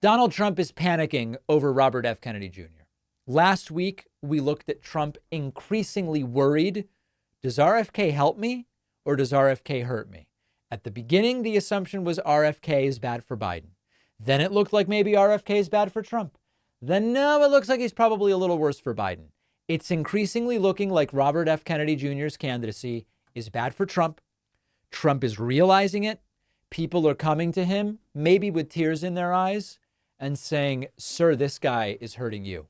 Donald Trump is panicking over Robert F. Kennedy Jr. Last week, we looked at Trump increasingly worried. Does RFK help me or does RFK hurt me? At the beginning, the assumption was RFK is bad for Biden. Then it looked like maybe RFK is bad for Trump. Then no, it looks like he's probably a little worse for Biden. It's increasingly looking like Robert F. Kennedy Jr.'s candidacy is bad for Trump. Trump is realizing it. People are coming to him, maybe with tears in their eyes, and saying, sir, this guy is hurting you.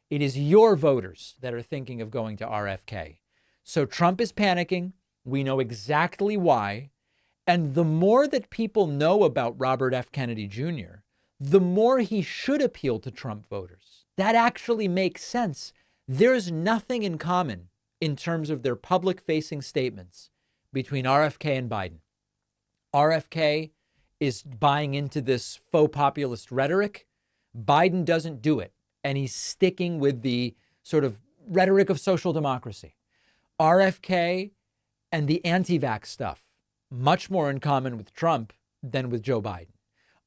It is your voters that are thinking of going to RFK. So Trump is panicking. We know exactly why. And the more that people know about Robert F. Kennedy Jr., the more he should appeal to Trump voters. That actually makes sense. There's nothing in common in terms of their public-facing statements between RFK and Biden. RFK is buying into this faux populist rhetoric. Biden doesn't do it, and he's sticking with the sort of rhetoric of social democracy. RFK and the anti-vax stuff, much more in common with Trump than with Joe Biden.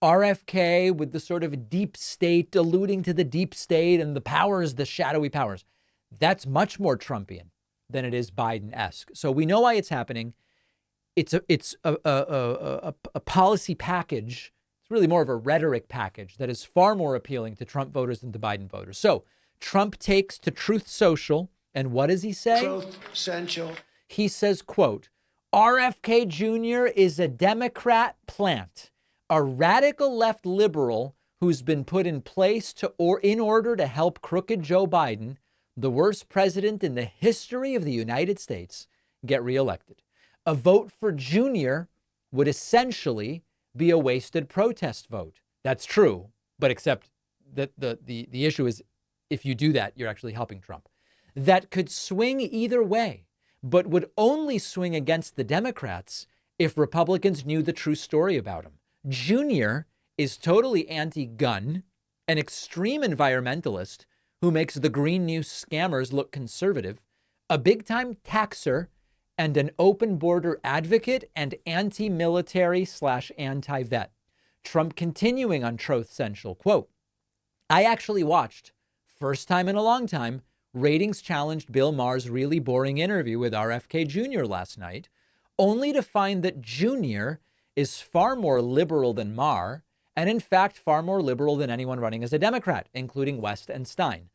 RFK with the sort of deep state, alluding to the deep state and the powers, the shadowy powers. That's much more Trumpian than it is Biden-esque. So we know why it's happening. It's a policy package. It's really more of a rhetoric package that is far more appealing to Trump voters than to Biden voters. So Trump takes to Truth Social, and what does he say? Truth Social. He says, quote, RFK Jr. is a Democrat plant, a radical left liberal who's been put in place in order to help crooked Joe Biden, the worst president in the history of the United States, get reelected. A vote for Jr. would essentially be a wasted protest vote. That's true, but except that the issue is if you do that, you're actually helping Trump. That could swing either way, but would only swing against the Democrats if Republicans knew the true story about him. Jr. is totally anti-gun, an extreme environmentalist who makes the Green New scammers look conservative, a big-time taxer, and an open border advocate and anti-military/anti-vet. Trump continuing on Truth Central, quote, I actually watched, first time in a long time, ratings challenged Bill Maher's really boring interview with RFK Jr. last night, only to find that Jr. is far more liberal than Maher, and in fact, far more liberal than anyone running as a Democrat, including West and Stein.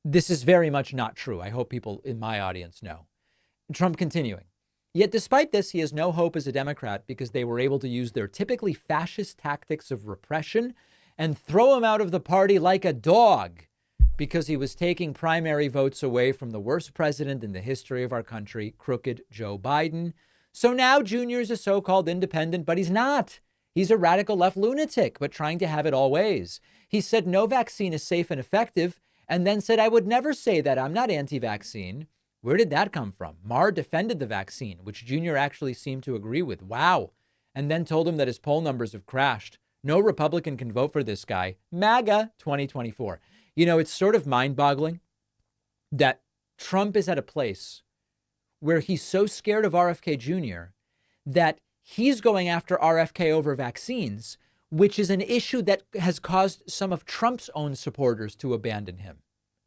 This is very much not true. I hope people in my audience know. Trump continuing. Yet despite this, he has no hope as a Democrat because they were able to use their typically fascist tactics of repression and throw him out of the party like a dog because he was taking primary votes away from the worst president in the history of our country, crooked Joe Biden. So now Jr. is a so-called independent, but he's not. He's a radical left lunatic, but trying to have it all ways. He said no vaccine is safe and effective, and then said, I would never say that. I'm not anti-vaccine. Where did that come from? Maher defended the vaccine, which Jr. actually seemed to agree with. Wow. And then told him that his poll numbers have crashed. No Republican can vote for this guy. MAGA 2024. You know, it's sort of mind-boggling that Trump is at a place where he's so scared of RFK Jr. that he's going after RFK over vaccines, which is an issue that has caused some of Trump's own supporters to abandon him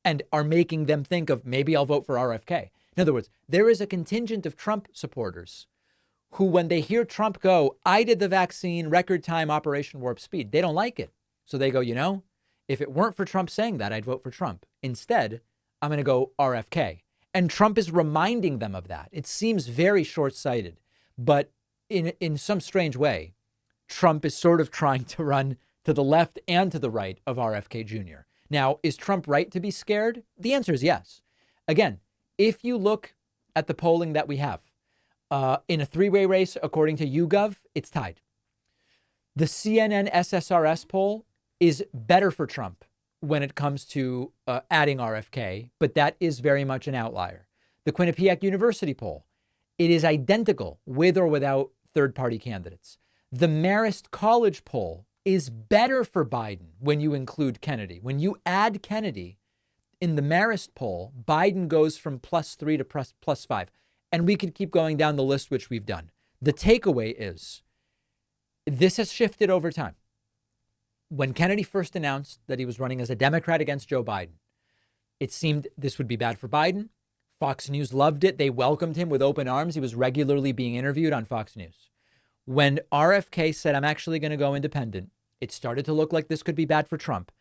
and are making them think of maybe I'll vote for RFK. In other words, there is a contingent of Trump supporters who, when they hear Trump go, I did the vaccine, record time, Operation Warp Speed, they don't like it. So they go, you know, if it weren't for Trump saying that, I'd vote for Trump. Instead, I'm going to go RFK. And Trump is reminding them of that. It seems very short-sighted, but in some strange way, Trump is sort of trying to run to the left and to the right of RFK Jr. Now, is Trump right to be scared? The answer is yes. Again, if you look at the polling that we have, in a three-way race, according to YouGov, it's tied. The CNN SSRS poll is better for Trump when it comes to adding RFK, but that is very much an outlier. The Quinnipiac University poll, it is identical with or without third-party candidates. The Marist College poll is better for Biden when you include Kennedy. When you add Kennedy in the Marist poll, Biden goes from +3 to +5. And we could keep going down the list, which we've done. The takeaway is this has shifted over time. When Kennedy first announced that he was running as a Democrat against Joe Biden, it seemed this would be bad for Biden. Fox News loved it. They welcomed him with open arms. He was regularly being interviewed on Fox News. When RFK said, I'm actually going to go independent, it started to look like this could be bad for Trump.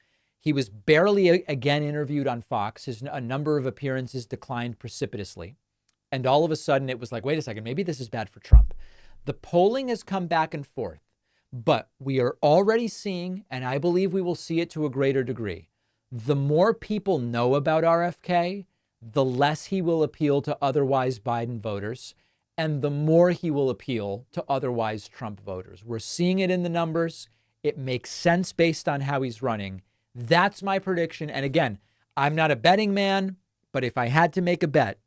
He was barely again interviewed on Fox. A number of appearances declined precipitously. And all of a sudden it was like, wait a second, maybe this is bad for Trump. The polling has come back and forth, but we are already seeing, and I believe we will see it to a greater degree, the more people know about RFK, the less he will appeal to otherwise Biden voters, and the more he will appeal to otherwise Trump voters. We're seeing it in the numbers. It makes sense based on how he's running. That's my prediction. And again, I'm not a betting man, but if I had to make a bet,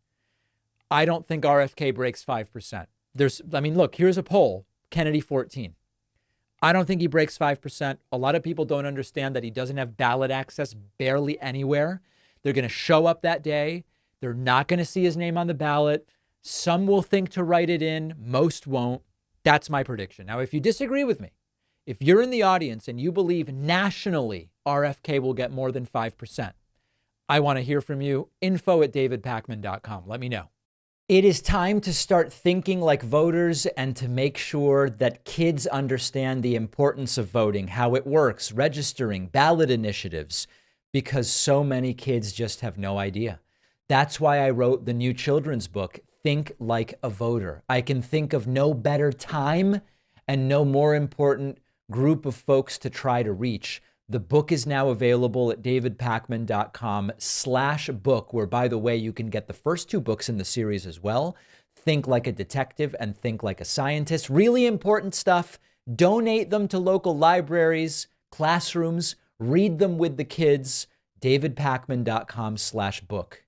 I don't think RFK breaks 5%. Look, here's a poll, Kennedy 14. I don't think he breaks 5%. A lot of people don't understand that he doesn't have ballot access barely anywhere. They're going to show up that day. They're not going to see his name on the ballot. Some will think to write it in. Most won't. That's my prediction. Now, if you disagree with me, if you're in the audience and you believe nationally RFK will get more than 5%, I want to hear from you. info@davidpakman.com. Let me know. It is time to start thinking like voters and to make sure that kids understand the importance of voting, how it works, registering, ballot initiatives, because so many kids just have no idea. That's why I wrote the new children's book, Think Like a Voter. I can think of no better time and no more important group of folks to try to reach. The book is now available at davidpakman.com/book, where, by the way, you can get the first 2 books in the series as well. Think Like a Detective and Think Like a Scientist. Really important stuff. Donate them to local libraries, classrooms, read them with the kids. davidpakman.com/book.